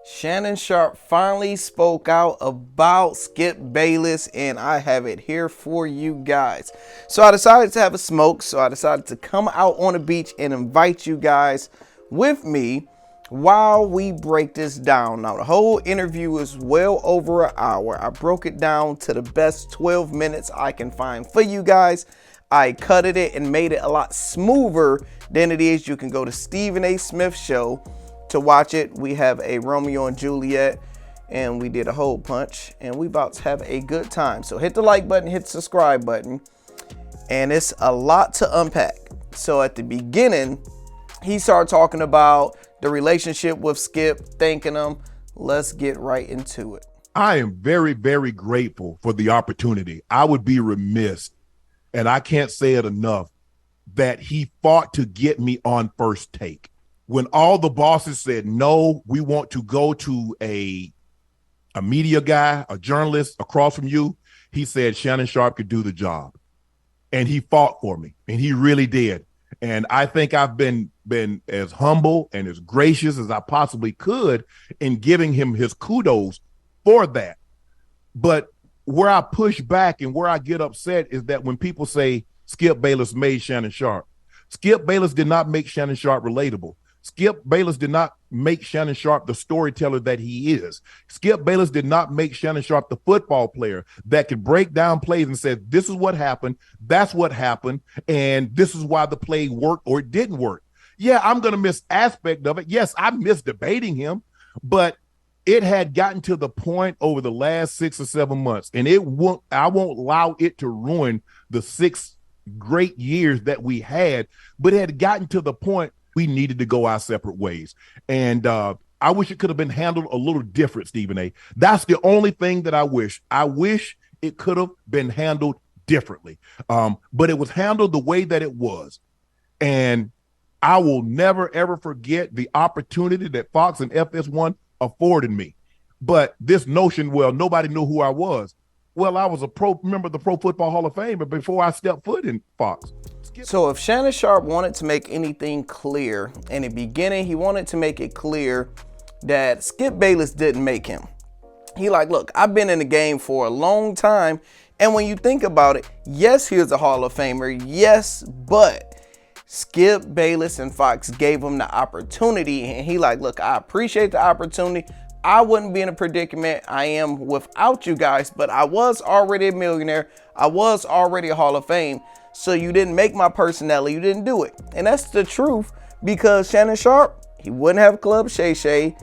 Shannon Sharpe finally spoke out about Skip Bayless, and I have it here for you guys. So I decided to have a smoke, so I decided to come out on the beach and invite you guys with me while we break this down. Now, the whole interview is well over an hour. I broke it down to the best 12 minutes I can find for you guys. I cutted it and made it a lot smoother than it is. You can go to Stephen A. Smith's show to watch it. We have a Romeo and Juliet, and we did a hole punch, and we about to have a good time. So hit the like button, hit the subscribe button, and it's a lot to unpack. So at the beginning, he started talking about the relationship with Skip, thanking him. Let's get right into it. I am very, very grateful for the opportunity. I would be remiss, and I can't say it enough, that he fought to get me on First Take. When all the bosses said, no, we want to go to a media guy, a journalist across from you, he said Shannon Sharpe could do the job. And he fought for me, and he really did. And I think I've been as humble and as gracious as I possibly could in giving him his kudos for that. But where I push back and where I get upset is that when people say Skip Bayless made Shannon Sharpe, Skip Bayless did not make Shannon Sharpe relatable. Skip Bayless did not make Shannon Sharpe the storyteller that he is. Skip Bayless did not make Shannon Sharpe the football player that could break down plays and say, this is what happened, that's what happened, and this is why the play worked or it didn't work. Yeah, I'm going to miss aspect of it. Yes, I miss debating him, but it had gotten to the point over the last 6 or 7 months, and I won't allow it to ruin the 6 great years that we had, but it had gotten to the point we needed to go our separate ways. And I wish it could have been handled a little different, Stephen A. That's the only thing that I wish. I wish it could have been handled differently. But it was handled the way that it was. And I will never, ever forget the opportunity that Fox and FS1 afforded me. But this notion, well, nobody knew who I was. Well, I was a member of the Pro Football Hall of Fame before I stepped foot in Fox. So if Shannon Sharpe wanted to make anything clear in the beginning, he wanted to make it clear that Skip Bayless didn't make him. He like, look, I've been in the game for a long time. And when you think about it, yes, he was a Hall of Famer. Yes, but Skip Bayless and Fox gave him the opportunity. And he like, look, I appreciate the opportunity. I wouldn't be in a predicament I am without you guys, but I was already a millionaire. I was already a Hall of Fame. So you didn't make my personality, you didn't do it. And that's the truth, because Shannon Sharpe, he wouldn't have Club Shay Shay.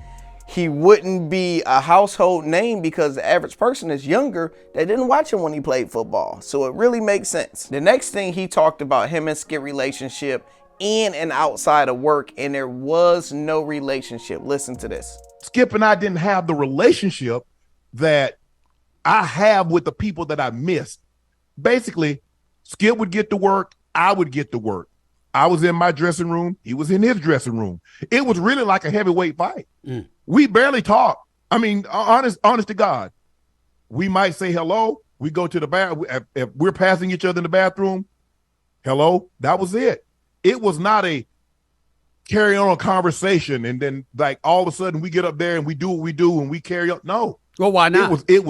He wouldn't be a household name because the average person is younger that didn't watch him when he played football. So it really makes sense. The next thing he talked about him and Skip relationship in and outside of work, and there was no relationship. Listen to this. Skip and I didn't have the relationship that I have with the people that I missed. Basically, Skip would get to work, I would get to work. I was in my dressing room, he was in his dressing room. It was really like a heavyweight fight. We barely talked. I mean, honest to God. We might say hello, we go to the bathroom. If we're passing each other in the bathroom, hello, that was it. It was not a carry on a conversation and then like all of a sudden we get up there and we do what we do and we carry on. No. Well, why not? It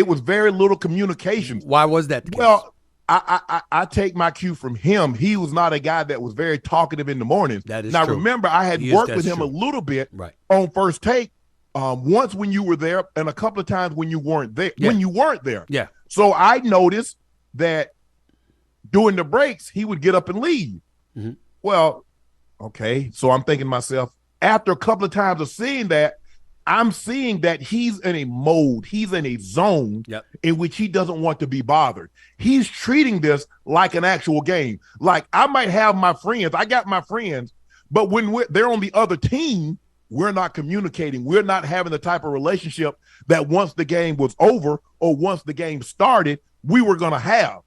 was very little communication. Why was that the case? Well, I take my cue from him. He was not a guy that was very talkative in the mornings. That is now, true. Remember, I had worked with him a little bit on First Take, once when you were there and a couple of times when you weren't there. Yeah. When you weren't there. Yeah. So I noticed that during the breaks, he would get up and leave. Mm-hmm. Well, okay. So I'm thinking to myself, after a couple of times of seeing that, I'm seeing that he's in a mode, he's in a zone in which he doesn't want to be bothered. He's treating this like an actual game. Like I might have my friends, I got my friends, but when they're on the other team, we're not communicating. We're not having the type of relationship that once the game was over or once the game started, we were going to have.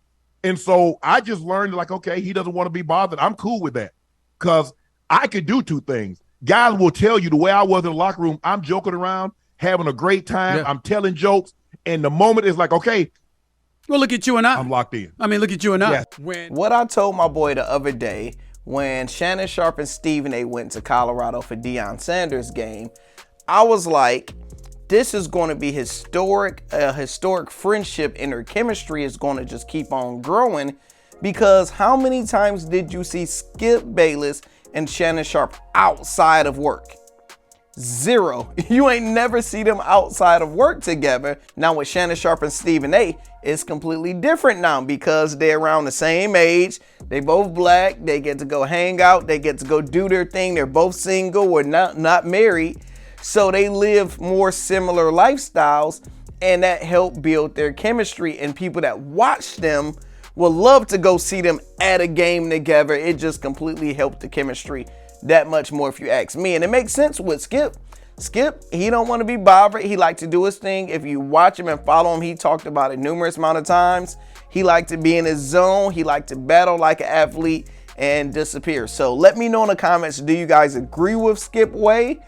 And so I just learned like, okay, he doesn't want to be bothered. I'm cool with that because I could do two things. Guys will tell you the way I was in the locker room, I'm joking around, having a great time. Yeah. I'm telling jokes. And the moment is like, okay. Well, look at you and I. I'm locked in. I mean, look at you and I. Yes. What I told my boy the other day when Shannon Sharpe and Stephen A. went to Colorado for Deion Sanders' game, I was like, this is going to be historic, a historic friendship, and their chemistry is going to just keep on growing. Because how many times did you see Skip Bayless and Shannon Sharpe outside of work? Zero. You ain't never see them outside of work together. Now with Shannon Sharpe and Stephen A, it's completely different now because they're around the same age. They both black. They get to go hang out. They get to go do their thing. They're both single or not married. So they live more similar lifestyles, and that helped build their chemistry. And people that watch them will love to go see them at a game together. It just completely helped the chemistry that much more, if you ask me. And it makes sense with Skip. Skip, he don't want to be bothered. He likes to do his thing. If you watch him and follow him, he talked about it numerous amount of times. He liked to be in his zone. He liked to battle like an athlete and disappear. So let me know in the comments, do you guys agree with Skip Way?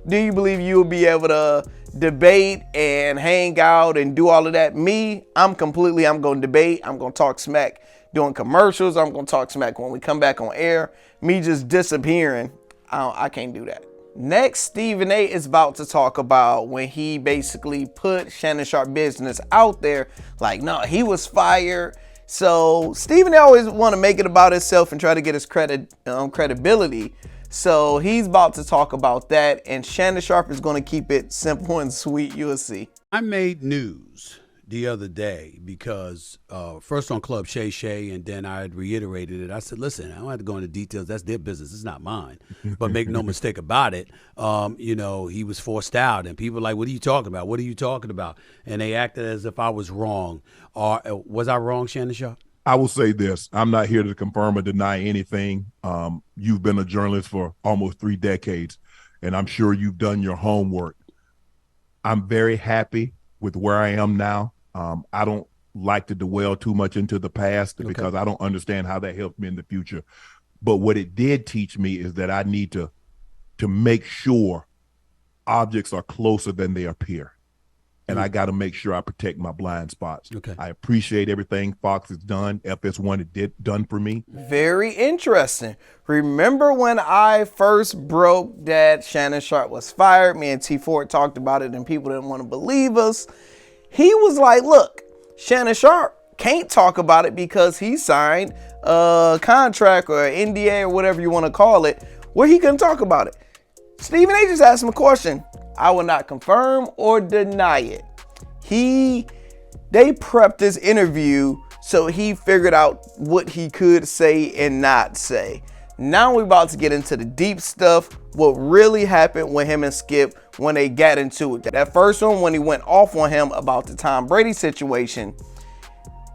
Do you believe you'll be able to debate and hang out and do all of that? Me, I'm going to debate. I'm going to talk smack doing commercials. I'm going to talk smack when we come back on air. Me just disappearing, I can't do that. Next, Stephen A is about to talk about when he basically put Shannon Sharpe business out there. Like, no, he was fired. So Stephen A always want to make it about himself and try to get his credibility. So he's about to talk about that, and Shannon Sharpe is going to keep it simple and sweet. You'll see. I made news the other day because first on Club Shay Shay, and then I had reiterated it. I said, listen, I don't have to go into details. That's their business. It's not mine. But make no mistake about it, he was forced out, and people were like, what are you talking about? What are you talking about? And they acted as if I was wrong. Was I wrong, Shannon Sharpe? I will say this. I'm not here to confirm or deny anything. You've been a journalist for almost 3 decades, and I'm sure you've done your homework. I'm very happy with where I am now. I don't like to dwell too much into the past because I don't understand how that helps me in the future. But what it did teach me is that I need to make sure objects are closer than they appear. And I got to make sure I protect my blind spots. Okay. I appreciate everything Fox has done, FS1 done for me. Very interesting. Remember when I first broke that Shannon Sharpe was fired? Me and T Ford talked about it and people didn't want to believe us. He was like, look, Shannon Sharpe can't talk about it because he signed a contract or an NDA or whatever you want to call it where he couldn't talk about it. Stephen A just asked him a question. I will not confirm or deny it. They prepped this interview so he figured out what he could say and not say. Now we're about to get into the deep stuff, what really happened with him and Skip when they got into it. That first one, when he went off on him about the Tom Brady situation,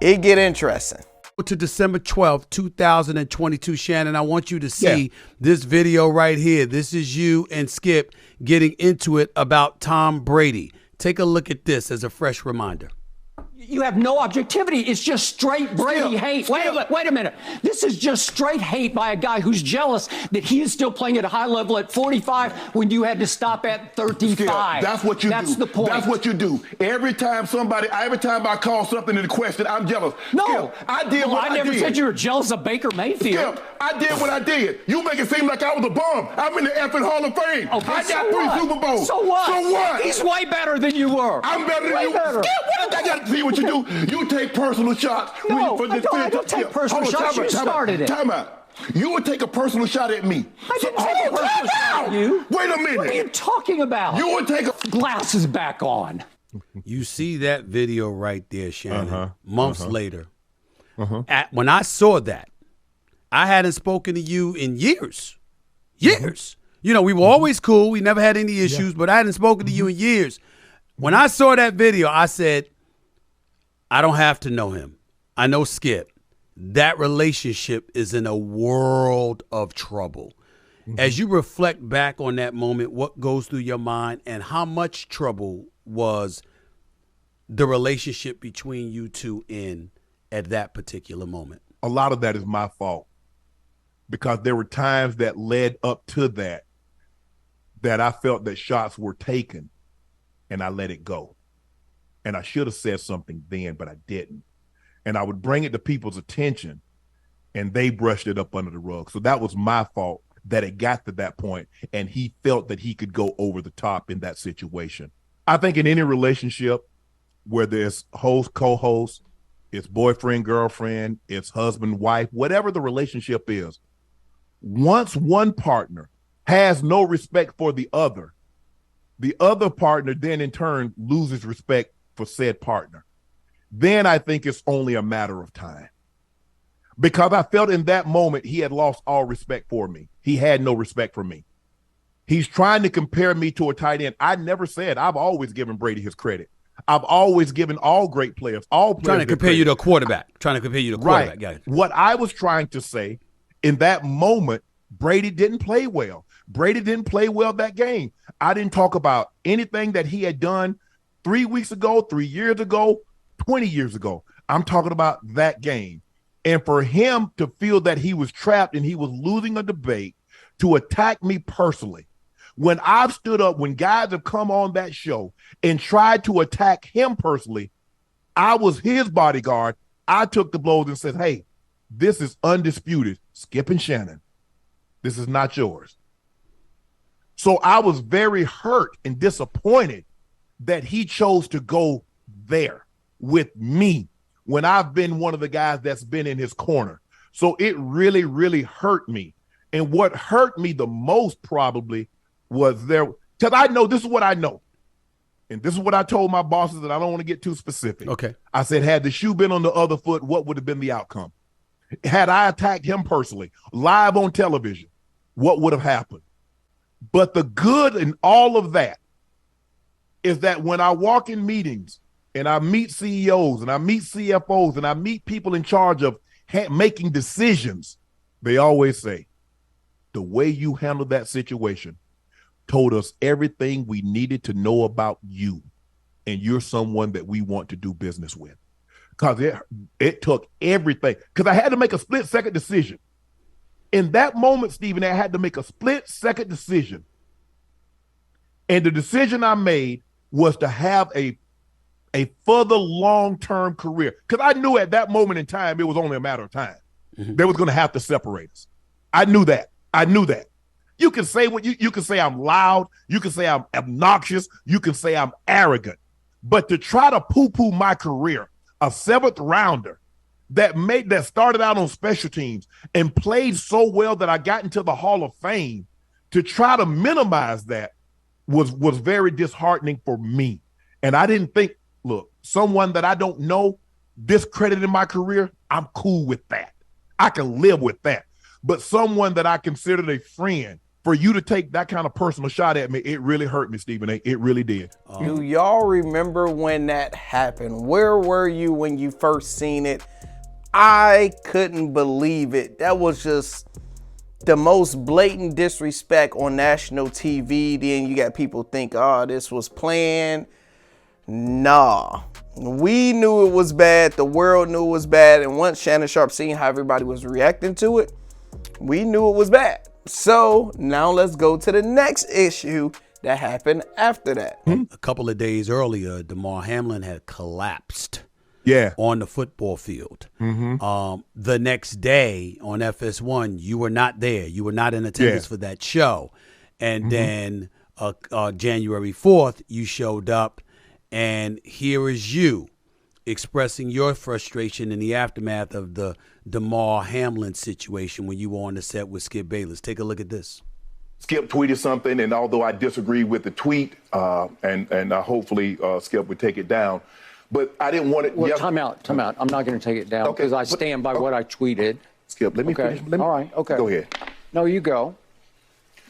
it get interesting. To December 12th, 2022, Shannon, I want you to see this video right here. This is you and Skip getting into it about Tom Brady. Take a look at this as a fresh reminder. You have no objectivity. It's just straight Brady hate. Wait a minute. This is just straight hate by a guy who's jealous that he is still playing at a high level at 45 when you had to stop at 35. That's what you do. That's the point. That's what you do. Every time I call something into question, I'm jealous. No. Skip, I did what I did. I never said you were jealous of Baker Mayfield. Skip, I did what I did. You make it seem like I was a bum. I'm in the effing Hall of Fame. Okay, I got 3 Super Bowls. So what? So what? He's way better than you were. I'm better than you. Better. Skip, what did I got to see what you do? You take personal shots. No, I don't take personal shots. You started it. Time out. You would take a personal shot at me. I didn't take a personal shot at you. Wait a minute. What are you talking about? You would take glasses back on. You see that video right there, Shannon, months later. When I saw that, I hadn't spoken to you in years. Years. You know, we were always cool. We never had any issues, but I hadn't spoken to you in years. When I saw that video, I said, I don't have to know him. I know Skip. That relationship is in a world of trouble. As you reflect back on that moment, what goes through your mind, and how much trouble was the relationship between you two in at that particular moment? A lot of that is my fault, because there were times that led up to that I felt that shots were taken and I let it go. And I should have said something then, but I didn't. And I would bring it to people's attention and they brushed it up under the rug. So that was my fault. that it got to that point, and he felt that he could go over the top in that situation. I think in any relationship where there's host, co-host, it's boyfriend, girlfriend, it's husband, wife, whatever the relationship is, once one partner has no respect for the other partner then in turn loses respect for said partner. Then I think it's only a matter of time. Because I felt in that moment he had lost all respect for me. He had no respect for me. He's trying to compare me to a tight end. I never said. I've always given Brady his credit. I've always given all great players, all players. Trying to compare you to a quarterback. Right. Guys. What I was trying to say in that moment, Brady didn't play well. Brady didn't play well that game. I didn't talk about anything that he had done 3 weeks ago, 3 years ago, 20 years ago. I'm talking about that game. And for him to feel that he was trapped and he was losing a debate to attack me personally, when I've stood up, when guys have come on that show and tried to attack him personally, I was his bodyguard. I took the blows and said, hey, this is undisputed. Skip and Shannon, this is not yours. So I was very hurt and disappointed that he chose to go there with me when I've been one of the guys that's been in his corner. So it really, really hurt me. And what hurt me the most probably was there, because I know this is what I know. And this is what I told my bosses, and I don't want to get too specific. Okay. I said, had the shoe been on the other foot, what would have been the outcome? Had I attacked him personally, live on television, what would have happened? But the good in all of that is that when I walk in meetings and I meet CEOs and I meet CFOs and I meet people in charge of making decisions, they always say, the way you handled that situation told us everything we needed to know about you, and you're someone that we want to do business with. Because it took everything. Because I had to make a split-second decision. In that moment, Stephen, I had to make a split-second decision. And the decision I made was to have a further long-term career. Because I knew at that moment in time, it was only a matter of time. Mm-hmm. They was going to have to separate us. I knew that. You can say what you can say I'm loud. You can say I'm obnoxious. You can say I'm arrogant. But to try to poo-poo my career, a seventh rounder that started out on special teams and played so well that I got into the Hall of Fame, to try to minimize that was very disheartening for me. And I didn't think, look, someone that I don't know discredited my career, I'm cool with that. I can live with that. But someone that I considered a friend, for you to take that kind of personal shot at me, it really hurt me, Stephen A. It really did. Do y'all remember when that happened? Where were you when you first seen it? I couldn't believe it. That was just the most blatant disrespect on national TV. Then you got people think, oh, this was planned. Nah. We knew it was bad. The world knew it was bad. And once Shannon Sharpe seen how everybody was reacting to it, we knew it was bad. So now let's go to the next issue that happened after that. A couple of days earlier, Damar Hamlin had collapsed on the football field. Mm-hmm. The next day on FS1, you were not there. You were not in attendance for that show. And then January 4th, you showed up, and here is you expressing your frustration in the aftermath of the Damar Hamlin situation when you were on the set with Skip Bayless. Take a look at this. Skip tweeted something, and although I disagree with the tweet, and hopefully Skip would take it down, but I didn't want it. Well, time out. I'm not going to take it down because I stand by what I tweeted. Skip, let me finish. All right, okay. Go ahead. No, you go.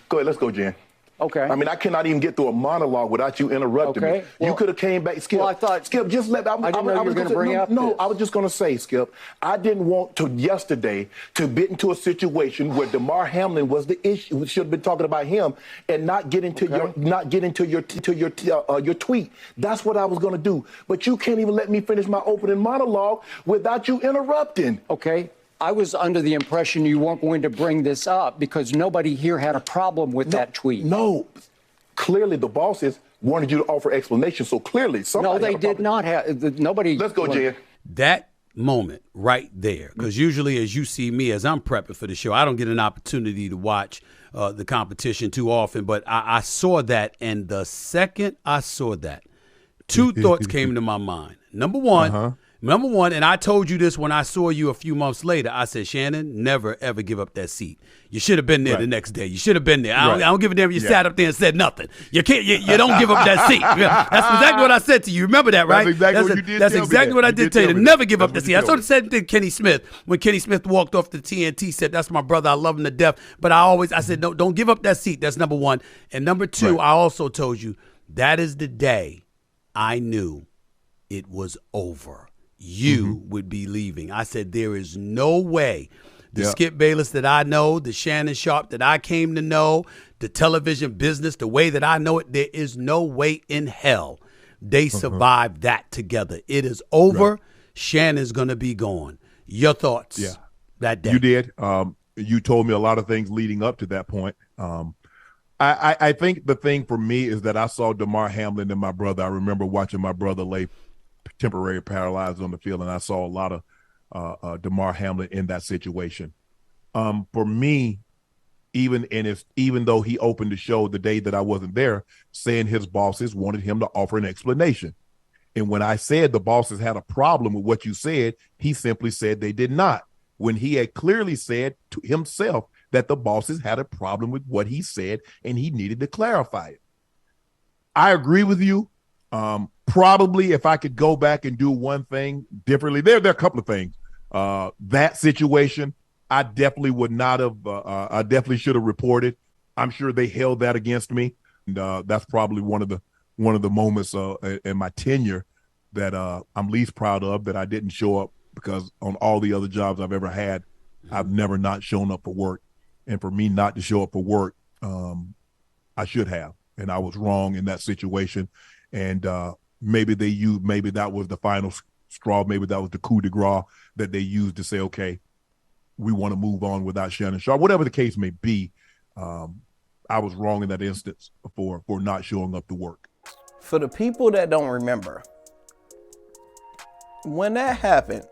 Go ahead, let's go, Jen. Okay. I mean, I cannot even get through a monologue without you interrupting me. Well, you could have came back, Skip. Well, I thought, Skip, just let. I didn't know you were going to bring up this. No, I was just going to say, Skip, I didn't want to yesterday to get into a situation where Damar Hamlin was the issue. We should have been talking about him and not get into your tweet. That's what I was going to do. But you can't even let me finish my opening monologue without you interrupting. Okay. I was under the impression you weren't going to bring this up because nobody here had a problem with that tweet. No, clearly the bosses wanted you to offer explanations. So clearly, somebody. No, they did not have. Nobody. Let's go, Jen. That moment right there, because usually as you see me, as I'm prepping for the show, I don't get an opportunity to watch the competition too often, but I saw that, and the second I saw that, two thoughts came to my mind. Number one, and I told you this when I saw you a few months later. I said, Shannon, never, ever give up that seat. You should have been there the next day. You should have been there. I don't give a damn if you sat up there and said nothing. You can't. You don't give up that seat. That's exactly what I said to you. Remember that, right? That's exactly what you did. That's exactly what I did tell you. To never give up that seat. That's what I said to Kenny Smith when Kenny Smith walked off the TNT. Said, that's my brother. I love him to death. But I said, no, don't give up that seat. That's number one. And number two, I also told you that is the day I knew it was over. You would be leaving. I said, there is no way the Skip Bayless that I know, the Shannon Sharpe that I came to know, the television business, the way that I know it, there is no way in hell they survived that together. It is over. Right. Shannon's going to be gone. Your thoughts that day? You did. You told me a lot of things leading up to that point. I think the thing for me is that I saw Damar Hamlin and my brother. I remember watching my brother lay temporary paralyzed on the field, and I saw a lot of Damar Hamlin in that situation. For me, even though he opened the show the day that I wasn't there, saying his bosses wanted him to offer an explanation. And when I said the bosses had a problem with what you said, he simply said they did not, when he had clearly said to himself that the bosses had a problem with what he said and he needed to clarify it. I agree with you. Probably if I could go back and do one thing differently, there are a couple of things. That situation, I definitely would not have. I definitely should have reported. I'm sure they held that against me, and that's probably one of the moments in my tenure that I'm least proud of, that I didn't show up, because on all the other jobs I've ever had, I've never not shown up for work, and for me not to show up for work, I should have, and I was wrong in that situation. And maybe that was the final straw. Maybe that was the coup de grace that they used to say, okay, we want to move on without Shannon Sharpe. Whatever the case may be, I was wrong in that instance for not showing up to work. For the people that don't remember, when that happened,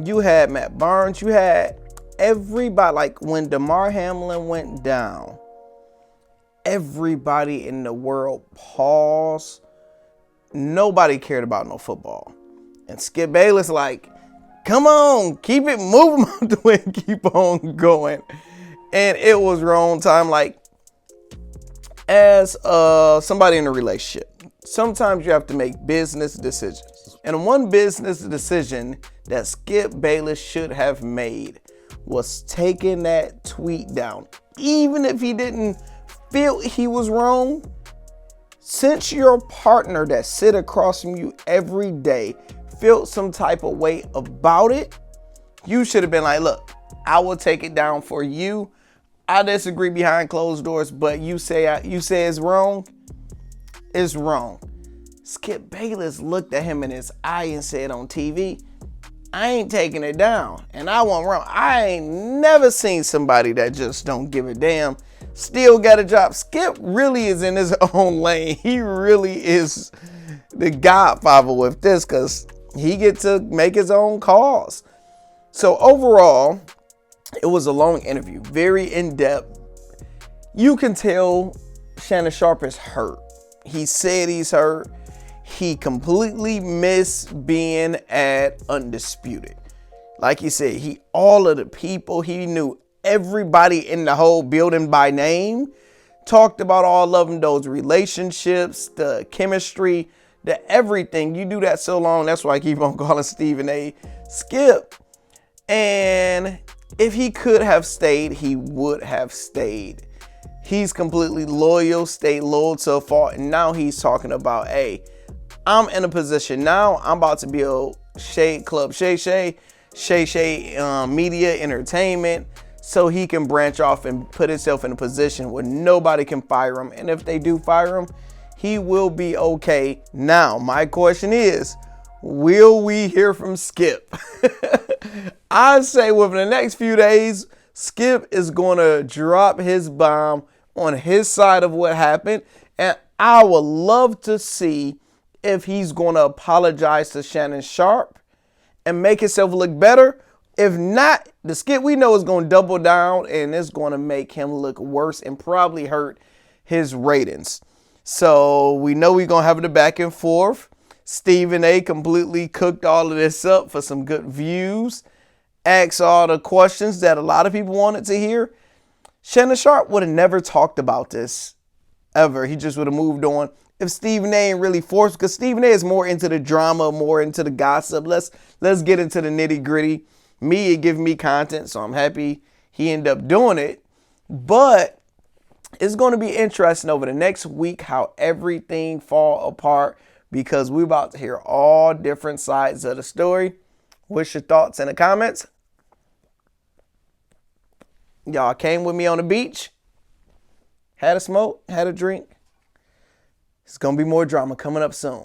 you had Matt Barnes, you had everybody. Like when Damar Hamlin went down, everybody in the world paused. Nobody cared about no football. And Skip Bayless like, come on, keep it moving out the way, keep on going. And it was wrong time. Like, as somebody in a relationship, sometimes you have to make business decisions. And one business decision that Skip Bayless should have made was taking that tweet down. Even if he didn't feel he was wrong, since your partner that sit across from you every day felt some type of way about it, you should have been like, look, I will take it down for you. I disagree behind closed doors, but you say it's wrong. It's wrong. Skip Bayless looked at him in his eye and said on TV, I ain't taking it down. And I wasn't wrong. I ain't never seen somebody that just don't give a damn still got a job. Skip really is in his own lane. He really is the godfather with this, because he gets to make his own calls. So overall, it was a long interview, very in-depth. You can tell Shannon Sharpe is hurt. He said he's hurt. He completely missed being at Undisputed. Like he said, all of the people, he knew everybody in the whole building by name, talked about all of them, those relationships, the chemistry, the everything. You do that so long, that's why I keep on calling Stephen A. Skip. And if he could have stayed, he would have stayed. He's completely loyal, stayed loyal so far, and now he's talking about, hey, I'm in a position now, I'm about to build Shade Club Shay Media Entertainment, so he can branch off and put himself in a position where nobody can fire him. And if they do fire him, he will be okay. Now, my question is, will we hear from Skip? I say within the next few days, Skip is going to drop his bomb on his side of what happened. And I would love to see if he's going to apologize to Shannon Sharpe and make himself look better. If not, the skit we know is going to double down and it's going to make him look worse and probably hurt his ratings. So we know we're going to have the back and forth. Stephen A completely cooked all of this up for some good views. Asked all the questions that a lot of people wanted to hear. Shannon Sharpe would have never talked about this ever. He just would have moved on if Stephen A ain't really forced, because Stephen A is more into the drama, more into the gossip. Let's get into the nitty gritty. Me, it give me content, so I'm happy he ended up doing it. But it's going to be interesting over the next week how everything fall apart, because we're about to hear all different sides of the story. What's your thoughts in the comments? Y'all came with me on the beach, had a smoke, had a drink. It's going to be more drama coming up soon.